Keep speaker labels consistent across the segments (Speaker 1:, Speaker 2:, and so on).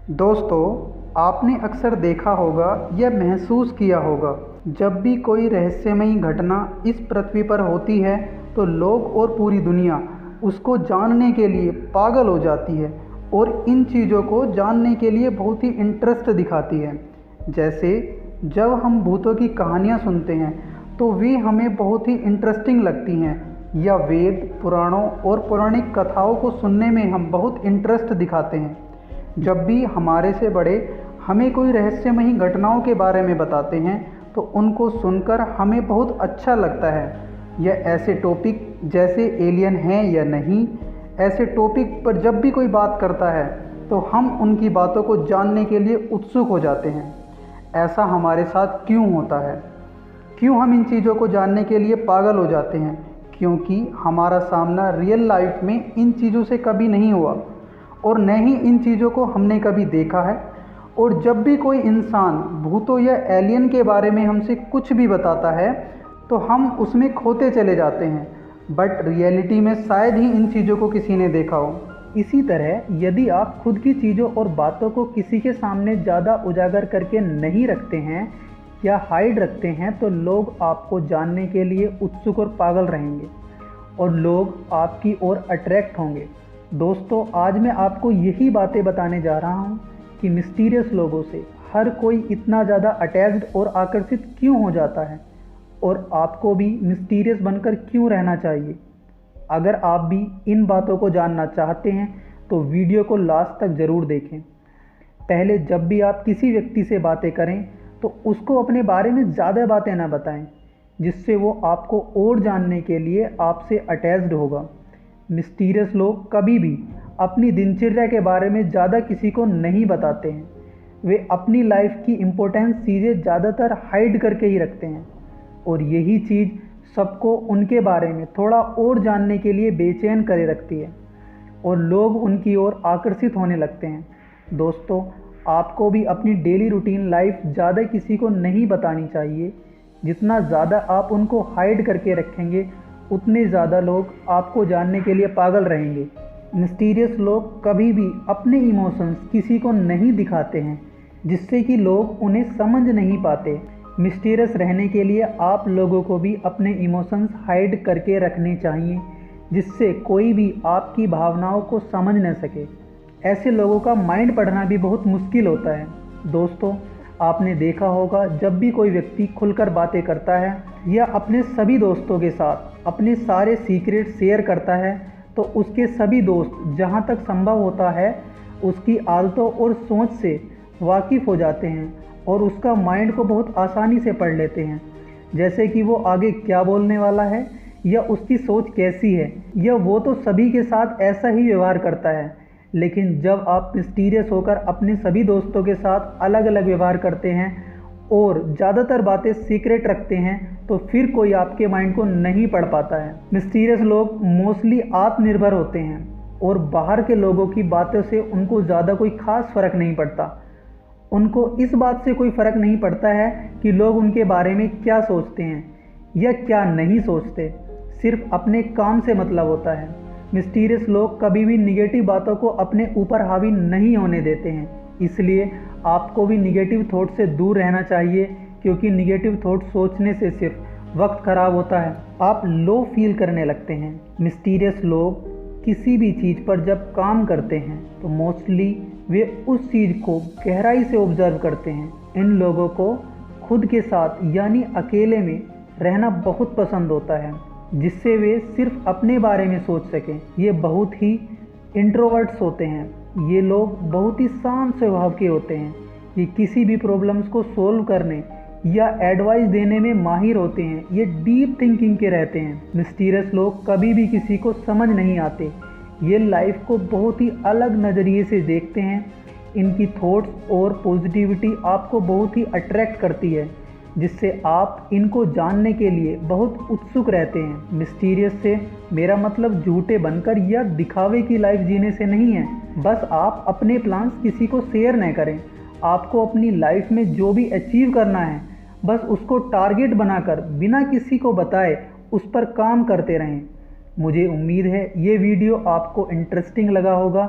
Speaker 1: दोस्तों, आपने अक्सर देखा होगा या महसूस किया होगा, जब भी कोई रहस्यमयी घटना इस पृथ्वी पर होती है तो लोग और पूरी दुनिया उसको जानने के लिए पागल हो जाती है और इन चीज़ों को जानने के लिए बहुत ही इंटरेस्ट दिखाती है। जैसे जब हम भूतों की कहानियाँ सुनते हैं तो वे हमें बहुत ही इंटरेस्टिंग लगती हैं, या वेद पुराणों और पौराणिक कथाओं को सुनने में हम बहुत इंटरेस्ट दिखाते हैं। जब भी हमारे से बड़े हमें कोई रहस्यमयी घटनाओं के बारे में बताते हैं तो उनको सुनकर हमें बहुत अच्छा लगता है। यह ऐसे टॉपिक जैसे एलियन हैं या नहीं, ऐसे टॉपिक पर जब भी कोई बात करता है तो हम उनकी बातों को जानने के लिए उत्सुक हो जाते हैं। ऐसा हमारे साथ क्यों होता है? क्यों हम इन चीज़ों को जानने के लिए पागल हो जाते हैं? क्योंकि हमारा सामना रियल लाइफ में इन चीज़ों से कभी नहीं हुआ और न ही इन चीज़ों को हमने कभी देखा है। और जब भी कोई इंसान भूतों या एलियन के बारे में हमसे कुछ भी बताता है तो हम उसमें खोते चले जाते हैं, बट रियलिटी में शायद ही इन चीज़ों को किसी ने देखा हो। इसी तरह यदि आप खुद की चीज़ों और बातों को किसी के सामने ज़्यादा उजागर करके नहीं रखते हैं या हाइड रखते हैं तो लोग आपको जानने के लिए उत्सुक और पागल रहेंगे और लोग आपकी ओर अट्रैक्ट होंगे। दोस्तों, आज मैं आपको यही बातें बताने जा रहा हूँ कि मिस्टीरियस लोगों से हर कोई इतना ज़्यादा अटैच्ड और आकर्षित क्यों हो जाता है और आपको भी मिस्टीरियस बनकर क्यों रहना चाहिए। अगर आप भी इन बातों को जानना चाहते हैं तो वीडियो को लास्ट तक ज़रूर देखें। पहले जब भी आप किसी व्यक्ति से बातें करें तो उसको अपने बारे में ज़्यादा बातें ना बताएं, जिससे वो आपको और जानने के लिए आपसे अटैच्ड होगा। मिस्टीरियस लोग कभी भी अपनी दिनचर्या के बारे में ज़्यादा किसी को नहीं बताते हैं। वे अपनी लाइफ की इम्पोर्टेंस चीज़ें ज़्यादातर हाइड करके ही रखते हैं और यही चीज़ सबको उनके बारे में थोड़ा और जानने के लिए बेचैन करे रखती है और लोग उनकी ओर आकर्षित होने लगते हैं। दोस्तों, आपको भी अपनी डेली रूटीन लाइफ ज़्यादा किसी को नहीं बतानी चाहिए। जितना ज़्यादा आप उनको हाइड करके रखेंगे उतने ज़्यादा लोग आपको जानने के लिए पागल रहेंगे। मिस्टीरियस लोग कभी भी अपने इमोशंस किसी को नहीं दिखाते हैं, जिससे कि लोग उन्हें समझ नहीं पाते। मिस्टीरियस रहने के लिए आप लोगों को भी अपने इमोशंस हाइड करके रखने चाहिए, जिससे कोई भी आपकी भावनाओं को समझ न सके। ऐसे लोगों का माइंड पढ़ना भी बहुत मुश्किल होता है। दोस्तों, आपने देखा होगा जब भी कोई व्यक्ति खुलकर बातें करता है या अपने सभी दोस्तों के साथ अपने सारे सीक्रेट शेयर करता है तो उसके सभी दोस्त जहां तक संभव होता है उसकी आदतों और सोच से वाकिफ़ हो जाते हैं और उसका माइंड को बहुत आसानी से पढ़ लेते हैं, जैसे कि वो आगे क्या बोलने वाला है या उसकी सोच कैसी है। या वो तो सभी के साथ ऐसा ही व्यवहार करता है, लेकिन जब आप मिस्टीरियस होकर अपने सभी दोस्तों के साथ अलग अलग व्यवहार करते हैं और ज़्यादातर बातें सीक्रेट रखते हैं तो फिर कोई आपके माइंड को नहीं पढ़ पाता है। मिस्टीरियस लोग मोस्टली आत्मनिर्भर होते हैं और बाहर के लोगों की बातों से उनको ज़्यादा कोई खास फ़र्क नहीं पड़ता। उनको इस बात से कोई फ़र्क नहीं पड़ता है कि लोग उनके बारे में क्या सोचते हैं या क्या नहीं सोचते, सिर्फ अपने काम से मतलब होता है। मिस्टीरियस लोग कभी भी निगेटिव बातों को अपने ऊपर हावी नहीं होने देते हैं, इसलिए आपको भी निगेटिव थॉट से दूर रहना चाहिए, क्योंकि निगेटिव थॉट सोचने से सिर्फ वक्त ख़राब होता है। आप लो फील करने लगते हैं। मिस्टीरियस लोग किसी भी चीज़ पर जब काम करते हैं तो मोस्टली वे उस चीज़ को गहराई से ऑब्जर्व करते हैं। इन लोगों को खुद के साथ यानी अकेले में रहना बहुत पसंद होता है, जिससे वे सिर्फ अपने बारे में सोच सकें। ये बहुत ही इंट्रोवर्ट्स होते हैं। ये लोग बहुत ही शांत स्वभाव के होते हैं। ये किसी भी प्रॉब्लम्स को सोल्व करने या एडवाइस देने में माहिर होते हैं। ये डीप थिंकिंग के रहते हैं। मिस्टीरियस लोग कभी भी किसी को समझ नहीं आते। ये लाइफ को बहुत ही अलग नज़रिए से देखते हैं। इनकी थॉट्स और पॉजिटिविटी आपको बहुत ही अट्रैक्ट करती है, जिससे आप इनको जानने के लिए बहुत उत्सुक रहते हैं। मिस्टीरियस से मेरा मतलब झूठे बनकर या दिखावे की लाइफ जीने से नहीं है। बस आप अपने प्लान्स किसी को शेयर न करें। आपको अपनी लाइफ में जो भी अचीव करना है बस उसको टारगेट बनाकर बिना किसी को बताए उस पर काम करते रहें। मुझे उम्मीद है ये वीडियो आपको इंटरेस्टिंग लगा होगा।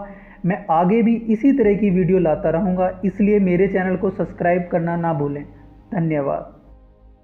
Speaker 1: मैं आगे भी इसी तरह की वीडियो लाता रहूँगा, इसलिए मेरे चैनल को सब्सक्राइब करना ना भूलें। धन्यवाद।